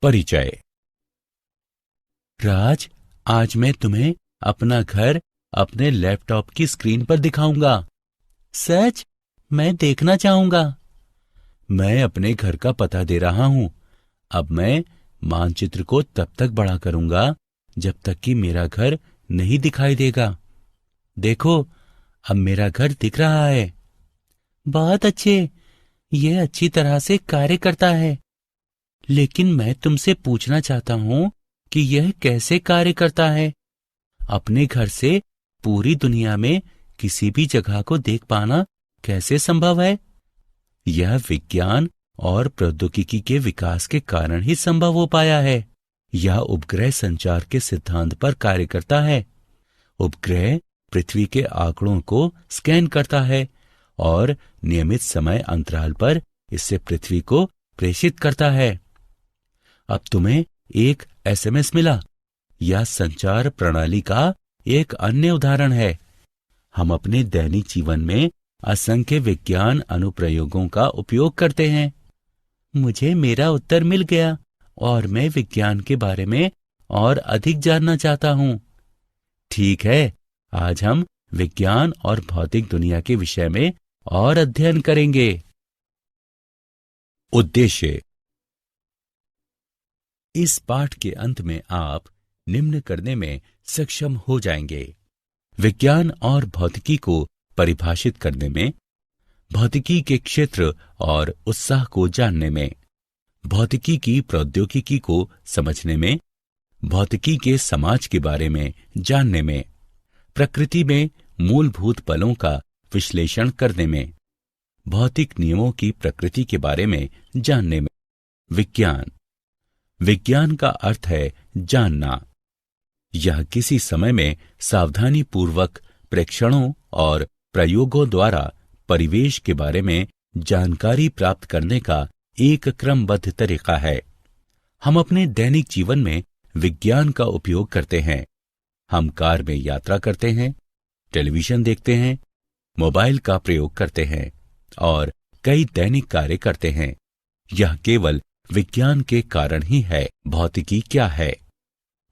परिचय। राज, आज मैं तुम्हें अपना घर अपने लैपटॉप की स्क्रीन पर दिखाऊंगा। सच? मैं देखना चाहूंगा। मैं अपने घर का पता दे रहा हूं। अब मैं मानचित्र को तब तक बड़ा करूंगा जब तक कि मेरा घर नहीं दिखाई देगा। देखो, अब मेरा घर दिख रहा है। बहुत अच्छे, यह अच्छी तरह से कार्य करता है। लेकिन मैं तुमसे पूछना चाहता हूं कि यह कैसे कार्य करता है। अपने घर से पूरी दुनिया में किसी भी जगह को देख पाना कैसे संभव है? यह विज्ञान और प्रौद्योगिकी के विकास के कारण ही संभव हो पाया है। यह उपग्रह संचार के सिद्धांत पर कार्य करता है। उपग्रह पृथ्वी के आंकड़ों को स्कैन करता है और नियमित समय अंतराल पर इससे पृथ्वी को प्रेषित करता है। अब तुम्हें एक एसएमएस मिला। यह संचार प्रणाली का एक अन्य उदाहरण है। हम अपने दैनिक जीवन में असंख्य विज्ञान अनुप्रयोगों का उपयोग करते हैं। मुझे मेरा उत्तर मिल गया और मैं विज्ञान के बारे में और अधिक जानना चाहता हूं। ठीक है, आज हम विज्ञान और भौतिक दुनिया के विषय में और अध्ययन करेंगे। उद्देश्य। इस पाठ के अंत में आप निम्न करने में सक्षम हो जाएंगे: विज्ञान और भौतिकी को परिभाषित करने में, भौतिकी के क्षेत्र और उत्साह को जानने में, भौतिकी की प्रौद्योगिकी को समझने में, भौतिकी के समाज के बारे में जानने में, प्रकृति में मूलभूत बलों का विश्लेषण करने में, भौतिक नियमों की प्रकृति के बारे में जानने में। विज्ञान। विज्ञान का अर्थ है जानना। यह किसी समय में सावधानी पूर्वक प्रेक्षणों और प्रयोगों द्वारा परिवेश के बारे में जानकारी प्राप्त करने का एक क्रमबद्ध तरीका है। हम अपने दैनिक जीवन में विज्ञान का उपयोग करते हैं। हम कार में यात्रा करते हैं, टेलीविजन देखते हैं, मोबाइल का प्रयोग करते हैं और कई दैनिक कार्य करते हैं। यह केवल विज्ञान के कारण ही है। भौतिकी क्या है?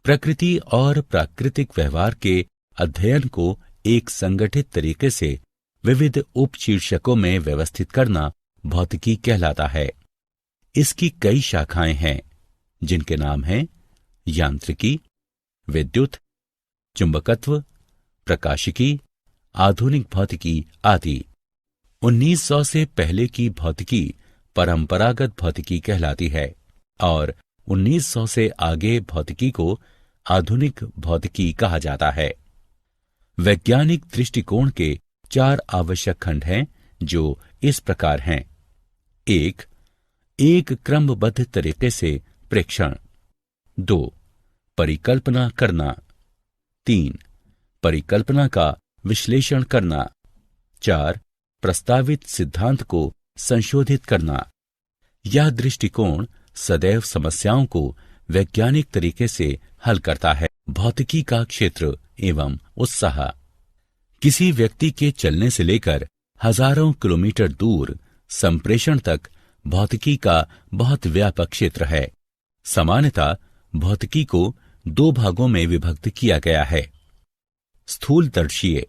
प्रकृति और प्राकृतिक व्यवहार के अध्ययन को एक संगठित तरीके से विविध उपशीर्षकों में व्यवस्थित करना भौतिकी कहलाता है। इसकी कई शाखाएं हैं, जिनके नाम हैं यांत्रिकी, विद्युत, चुंबकत्व, प्रकाशिकी, आधुनिक भौतिकी आदि। 1900 से पहले की भौतिकी परंपरागत भौतिकी कहलाती है और 1900 से आगे भौतिकी को आधुनिक भौतिकी कहा जाता है। वैज्ञानिक दृष्टिकोण के 4 आवश्यक खंड हैं, जो इस प्रकार हैं: एक क्रमबद्ध तरीके से प्रेक्षण। 2 परिकल्पना करना। 3 परिकल्पना का विश्लेषण करना। 4 प्रस्तावित सिद्धांत को संशोधित करना। यह दृष्टिकोण सदैव समस्याओं को वैज्ञानिक तरीके से हल करता है। भौतिकी का क्षेत्र एवं उत्साह। किसी व्यक्ति के चलने से लेकर हजारों किलोमीटर दूर संप्रेषण तक भौतिकी का बहुत व्यापक क्षेत्र है। सामान्यतः भौतिकी को 2 भागों में विभक्त किया गया है: स्थूलदर्शीय।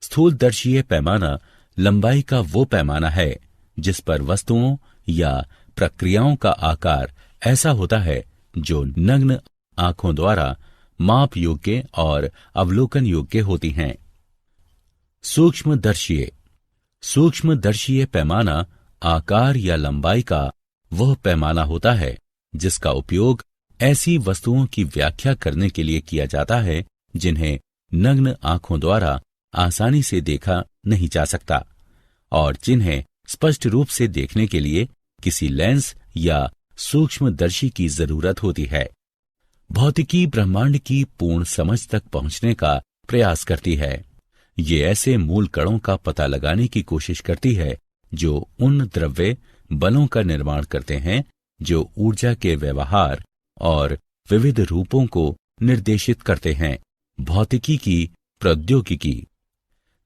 स्थूलदर्शीय पैमाना लंबाई का वो पैमाना है जिस पर वस्तुओं या प्रक्रियाओं का आकार ऐसा होता है जो नग्न आंखों द्वारा माप योग्य और अवलोकन योग्य होती हैं। सूक्ष्मदर्शीय। सूक्ष्मदर्शीय पैमाना आकार या लंबाई का वह पैमाना होता है जिसका उपयोग ऐसी वस्तुओं की व्याख्या करने के लिए किया जाता है जिन्हें नग्न आंखों द्वारा आसानी से देखा नहीं जा सकता और जिन्हें स्पष्ट रूप से देखने के लिए किसी लेंस या सूक्ष्मदर्शी की जरूरत होती है। भौतिकी ब्रह्मांड की पूर्ण समझ तक पहुंचने का प्रयास करती है। ये ऐसे मूल कणों का पता लगाने की कोशिश करती है जो उन द्रव्य बलों का निर्माण करते हैं जो ऊर्जा के व्यवहार और विविध रूपों को निर्देशित करते हैं। भौतिकी की प्रौद्योगिकी।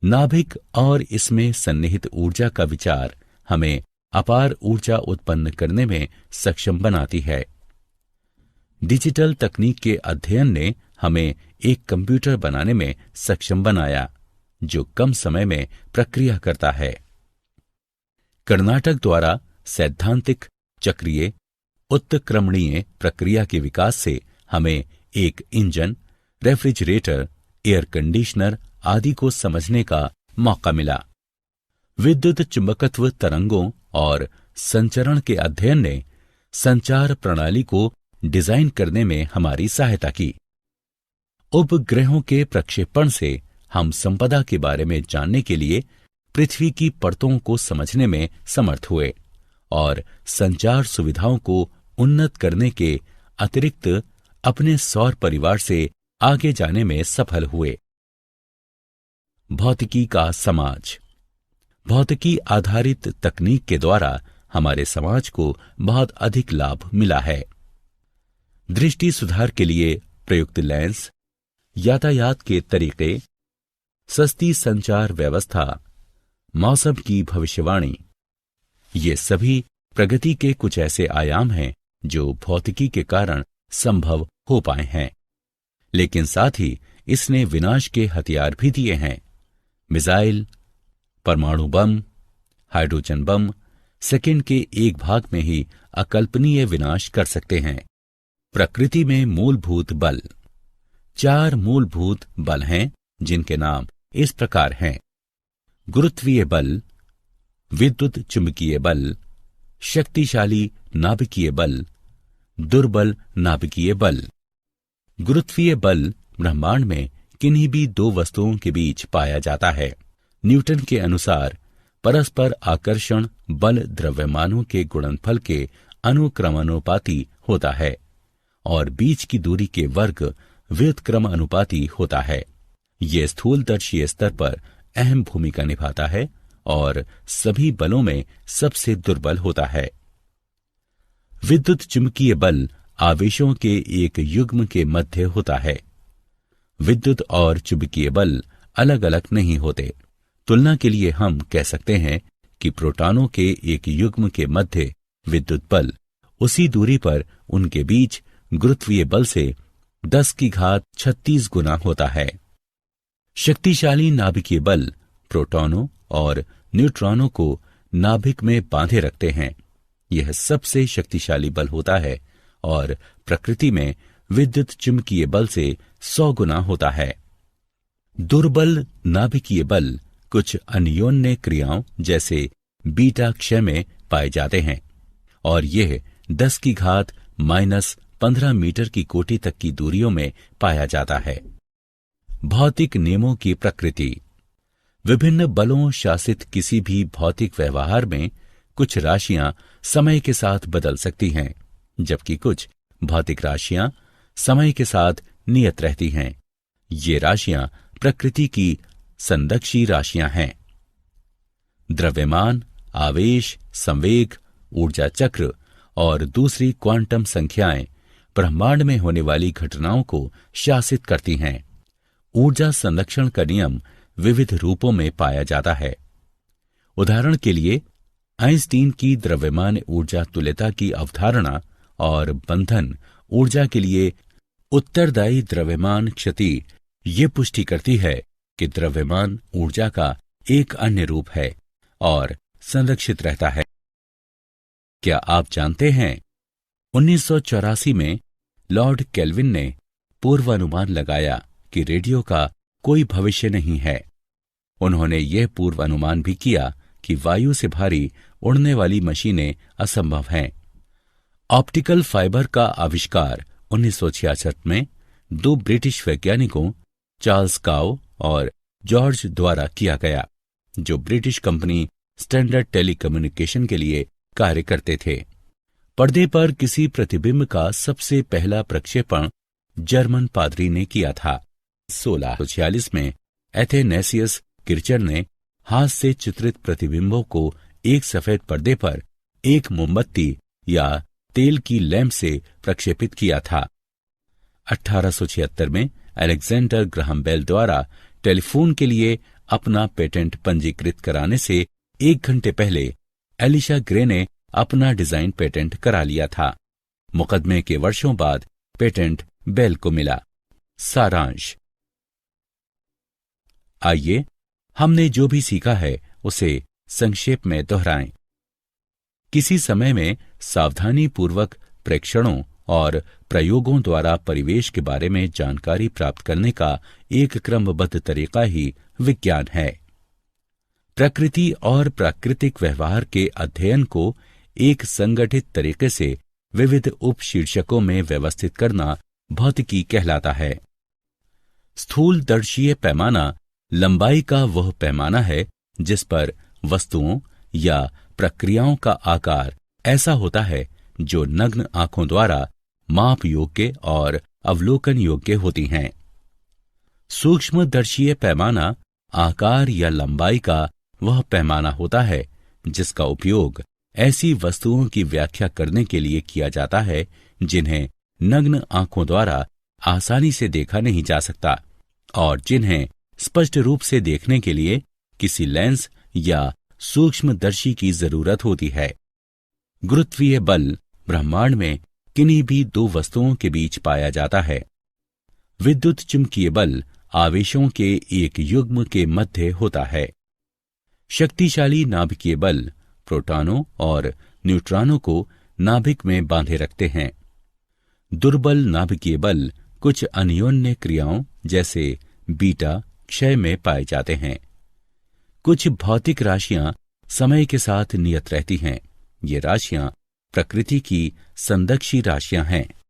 नाभिक और इसमें सन्निहित ऊर्जा का विचार हमें अपार ऊर्जा उत्पन्न करने में सक्षम बनाती है। डिजिटल तकनीक के अध्ययन ने हमें एक कंप्यूटर बनाने में सक्षम बनाया जो कम समय में प्रक्रिया करता है। कर्नाटक द्वारा सैद्धांतिक चक्रीय उत्क्रमणीय प्रक्रिया के विकास से हमें एक इंजन, रेफ्रिजरेटर, एयर कंडीशनर आदि को समझने का मौका मिला। विद्युत चुंबकत्व तरंगों और संचरण के अध्ययन ने संचार प्रणाली को डिजाइन करने में हमारी सहायता की। उपग्रहों के प्रक्षेपण से हम संपदा के बारे में जानने के लिए पृथ्वी की परतों को समझने में समर्थ हुए और संचार सुविधाओं को उन्नत करने के अतिरिक्त अपने सौर परिवार से आगे जाने में सफल हुए। भौतिकी का समाज। भौतिकी आधारित तकनीक के द्वारा हमारे समाज को बहुत अधिक लाभ मिला है। दृष्टि सुधार के लिए प्रयुक्त लेंस, यातायात के तरीके, सस्ती संचार व्यवस्था, मौसम की भविष्यवाणी, ये सभी प्रगति के कुछ ऐसे आयाम हैं जो भौतिकी के कारण संभव हो पाए हैं। लेकिन साथ ही इसने विनाश के हथियार भी दिए हैं। मिसाइल, परमाणु बम, हाइड्रोजन बम सेकंड के एक भाग में ही अकल्पनीय विनाश कर सकते हैं। प्रकृति में मूलभूत बल। 4 मूलभूत बल हैं जिनके नाम इस प्रकार हैं: गुरुत्वीय बल, विद्युत चुंबकीय बल, शक्तिशाली नाभिकीय बल, दुर्बल नाभिकीय बल। गुरुत्वीय बल ब्रह्मांड में किन्हीं भी 2 वस्तुओं के बीच पाया जाता है। न्यूटन के अनुसार परस्पर आकर्षण बल द्रव्यमानों के गुणनफल के अनुक्रमानुपाती होता है और बीच की दूरी के वर्ग व्युत्क्रमानुपाती होता है। यह स्थूलदर्शी स्तर पर अहम भूमिका निभाता है और सभी बलों में सबसे दुर्बल होता है। विद्युत चुंबकीय बल आवेशों के एक युग्म के मध्य होता है। विद्युत और चुंबकीय बल अलग अलग नहीं होते। तुलना के लिए हम कह सकते हैं कि प्रोटॉनों के एक युग्म के मध्य विद्युत बल उसी दूरी पर उनके बीच गुरुत्वीय बल से 10⁻36 गुना होता है। शक्तिशाली नाभिकीय बल प्रोटॉनों और न्यूट्रॉनों को नाभिक में बांधे रखते हैं। यह सबसे शक्तिशाली बल होता है और प्रकृति में विद्युत चुंबकीय बल से 100 गुना होता है। दुर्बल नाभिकीय बल कुछ अन्योन्य क्रियाओं जैसे बीटा क्षय में पाए जाते हैं और यह 10⁻⁻15 मीटर की कोटि तक की दूरियों में पाया जाता है। भौतिक नियमों की प्रकृति। विभिन्न बलों शासित किसी भी भौतिक व्यवहार में कुछ राशियां समय के साथ बदल सकती हैं, जबकि कुछ भौतिक राशियां समय के साथ नियत रहती हैं। ये राशियां प्रकृति की संदक्षी राशियां हैं। द्रव्यमान, आवेश, संवेग, ऊर्जा चक्र और दूसरी क्वांटम संख्याएं ब्रह्मांड में होने वाली घटनाओं को शासित करती हैं। ऊर्जा संरक्षण का नियम विविध रूपों में पाया जाता है। उदाहरण के लिए आइंस्टीन की द्रव्यमान ऊर्जा तुल्यता की अवधारणा और बंधन ऊर्जा के लिए उत्तरदायी द्रव्यमान क्षति ये पुष्टि करती है कि द्रव्यमान ऊर्जा का एक अन्य रूप है और संरक्षित रहता है। क्या आप जानते हैं 1984 में लॉर्ड केल्विन ने पूर्वानुमान लगाया कि रेडियो का कोई भविष्य नहीं है। उन्होंने यह पूर्वानुमान भी किया कि वायु से भारी उड़ने वाली मशीनें असंभव हैं। ऑप्टिकल फाइबर का आविष्कार 1966 में 2 ब्रिटिश वैज्ञानिकों चार्ल्स काउ और जॉर्ज द्वारा किया गया, जो ब्रिटिश कंपनी स्टैंडर्ड टेलीकम्युनिकेशन के लिए कार्य करते थे। पर्दे पर किसी प्रतिबिंब का सबसे पहला प्रक्षेपण जर्मन पादरी ने किया था। 1646 में एथेनेसियस किर्चर ने हाथ से चित्रित प्रतिबिंबों को एक सफेद पर्दे पर एक मोमबत्ती या तेल की लैंप से प्रक्षेपित किया था। 1876 में अलेक्जेंडर ग्राहम बेल द्वारा टेलीफोन के लिए अपना पेटेंट पंजीकृत कराने से 1 घंटे पहले एलिशा ग्रे ने अपना डिजाइन पेटेंट करा लिया था। मुकदमे के वर्षों बाद पेटेंट बेल को मिला। सारांश। आइए हमने जो भी सीखा है उसे संक्षेप में दोहराएं। किसी समय में सावधानी पूर्वक प्रेक्षणों और प्रयोगों द्वारा परिवेश के बारे में जानकारी प्राप्त करने का एक क्रमबद्ध तरीका ही विज्ञान है। प्रकृति और प्राकृतिक व्यवहार के अध्ययन को एक संगठित तरीके से विविध उपशीर्षकों में व्यवस्थित करना भौतिकी कहलाता है। स्थूलदर्शीय पैमाना लंबाई का वह पैमाना है जिस पर वस्तुओं या प्रक्रियाओं का आकार ऐसा होता है जो नग्न आंखों द्वारा माप योग्य और अवलोकन योग्य होती हैं। सूक्ष्मदर्शीय पैमाना आकार या लंबाई का वह पैमाना होता है जिसका उपयोग ऐसी वस्तुओं की व्याख्या करने के लिए किया जाता है जिन्हें नग्न आंखों द्वारा आसानी से देखा नहीं जा सकता और जिन्हें स्पष्ट रूप से देखने के लिए किसी लेंस या सूक्ष्मदर्शी की जरूरत होती है। गुरुत्वीय बल ब्रह्मांड में किन्हीं भी दो वस्तुओं के बीच पाया जाता है। विद्युत चुंबकीय बल आवेशों के एक युग्म के मध्य होता है। शक्तिशाली नाभिकीय बल प्रोटॉनों और न्यूट्रॉनों को नाभिक में बांधे रखते हैं। दुर्बल नाभिकीय बल कुछ अन्योन्य क्रियाओं जैसे बीटा क्षय में पाए जाते हैं। कुछ भौतिक राशियां समय के साथ नियत रहती हैं। ये राशियां प्रकृति की संदक्षी राशियां हैं।